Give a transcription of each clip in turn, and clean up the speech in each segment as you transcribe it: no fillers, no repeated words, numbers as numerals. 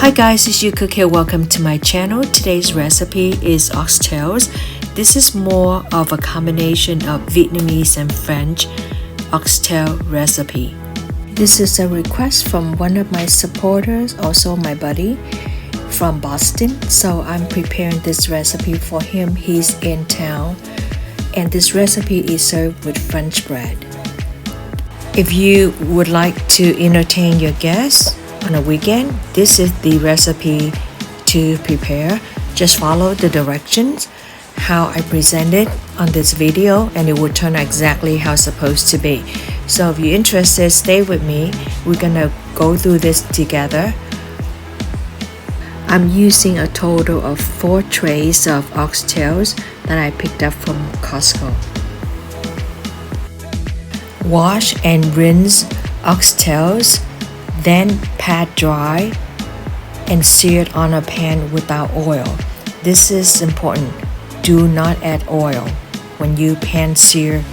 Hi guys, it's Youcook here. Welcome to my channel. Today's recipe is oxtails. This is more of a combination of Vietnamese and French oxtail recipe. This is a request from one of my supporters, also my buddy from Boston. So I'm preparing this recipe for him. He's in town. And this recipe is served with French bread. If you would like to entertain your guests on a weekend, this is the recipe to prepare. Just follow the directions how I present it on this video and it will turn out exactly how it's supposed to be. So if you're interested, stay with me. We're gonna go through this together. I'm using a total of 4 trays of oxtails that I picked up from Costco. Wash and rinse oxtails, then pat dry and sear it on a pan without oil. This is important. Do not add oil when you pan sear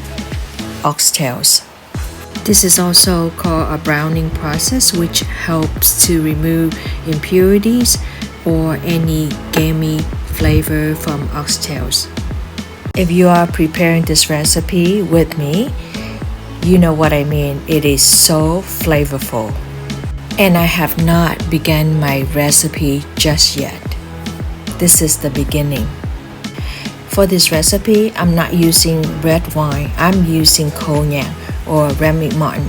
oxtails. This is also called a browning process, which helps to remove impurities or any gamy flavor from oxtails. If you are preparing this recipe with me, you know what I mean. It is so flavorful. And I have not begun my recipe just yet. This is the beginning. For this recipe, I'm not using red wine. I'm using Cognac or Remy Martin.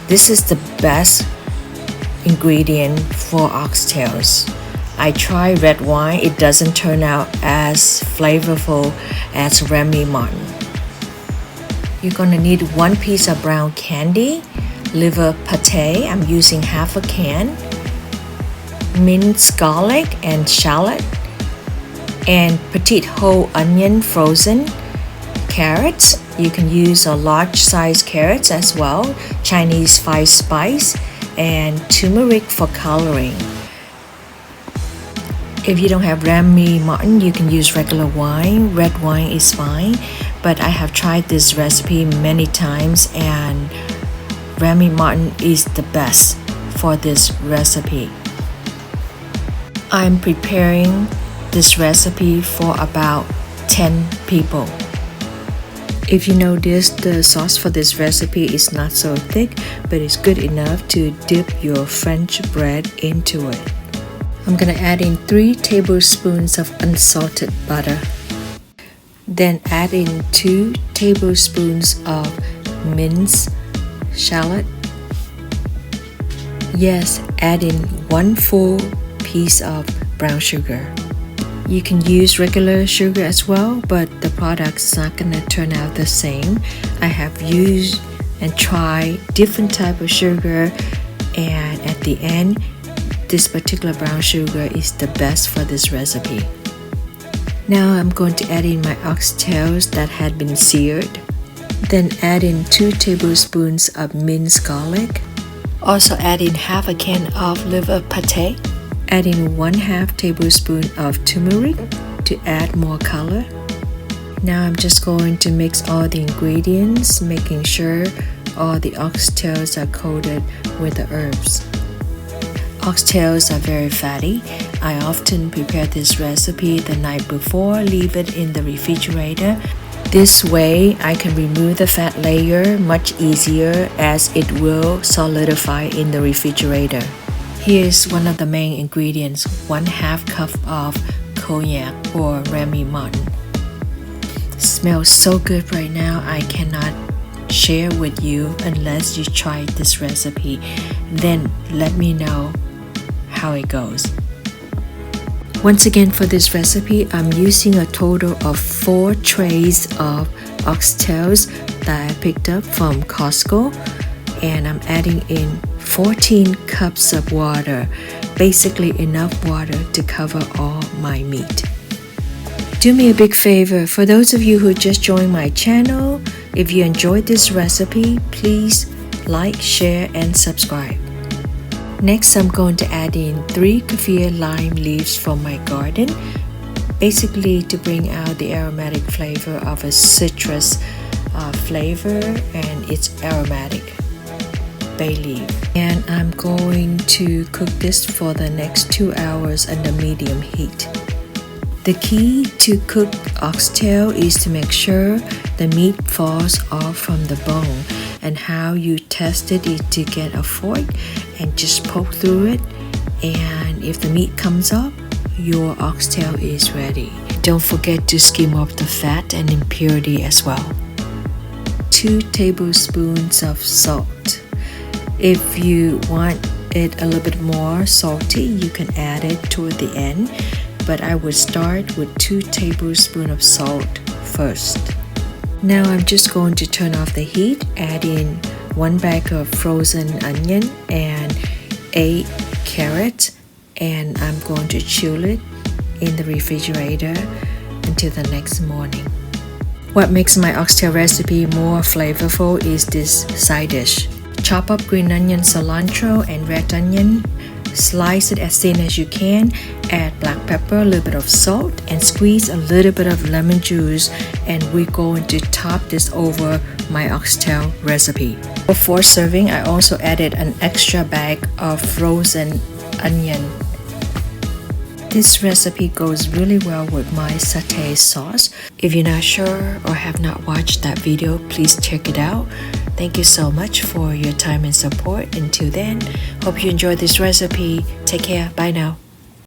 This is the best ingredient for oxtails. I tried red wine. It doesn't turn out as flavorful as Remy Martin. You're gonna need 1 piece of brown candy, liver pate, I'm using half a can, minced garlic and shallot, and Petite Whole Onion frozen, carrots. You can use a large size carrots as well, Chinese 5 spice, and turmeric for coloring. If you don't have Remy Martin, you can use regular wine. Red wine is fine, but I have tried this recipe many times and Remy Martin is the best for this recipe. I'm preparing this recipe for about 10 people. If you notice, the sauce for this recipe is not so thick, but it's good enough to dip your French bread into it. I'm gonna add in 3 tablespoons of unsalted butter. Then add in 2 tablespoons of minced shallot. Yes, add in 1 full piece of brown sugar. You can use regular sugar as well, but the product's not gonna turn out the same. I have used and tried different type of sugar, and at the end, this particular brown sugar is the best for this recipe. Now I'm going to add in my oxtails that had been seared. Then add in 2 tablespoons of minced garlic. Also add in half a can of liver pate. Add in 1/2 tablespoon of turmeric to add more color. Now I'm just going to mix all the ingredients, making sure all the oxtails are coated with the herbs. Oxtails are very fatty. I often prepare this recipe the night before, leave it in the refrigerator. This way, I can remove the fat layer much easier as it will solidify in the refrigerator. Here's one of the main ingredients, 1/2 cup of Cognac or Remy Martin. It smells so good right now, I cannot share with you unless you try this recipe. Then let me know how it goes. Once again, for this recipe, I'm using a total of 4 trays of oxtails that I picked up from Costco, and I'm adding in 14 cups of water, basically enough water to cover all my meat. Do me a big favor, for those of you who just joined my channel, if you enjoyed this recipe, please like, share, and subscribe. Next, I'm going to add in 3 Kaffir lime leaves from my garden, basically to bring out the aromatic flavor of a citrus flavor, and it's aromatic. bay leaf. And I'm going to cook this for the next 2 hours under medium heat. The key to cook oxtail is to make sure the meat falls off from the bone, and how you test it is to get a fork and just poke through it, and if the meat comes up, your oxtail is ready. Don't forget to skim off the fat and impurity as well. 2 tablespoons of salt. If you want it a little bit more salty, you can add it toward the end, but I would start with 2 tablespoons of salt first. Now I'm just going to turn off the heat, add in 1 bag of frozen onion and 8 carrots, and I'm going to chill it in the refrigerator until the next morning. What makes my oxtail recipe more flavorful is this side dish. Chop up green onion, cilantro, and red onion. Slice it as thin as you can, add black pepper, a little bit of salt, and squeeze a little bit of lemon juice, and we're going to top this over my oxtail recipe. Before serving, I also added an extra bag of frozen onion. This recipe goes really well with my satay sauce. If you're not sure or have not watched that video, please check it out. Thank you so much for your time and support. Until then, hope you enjoyed this recipe. Take care. Bye now.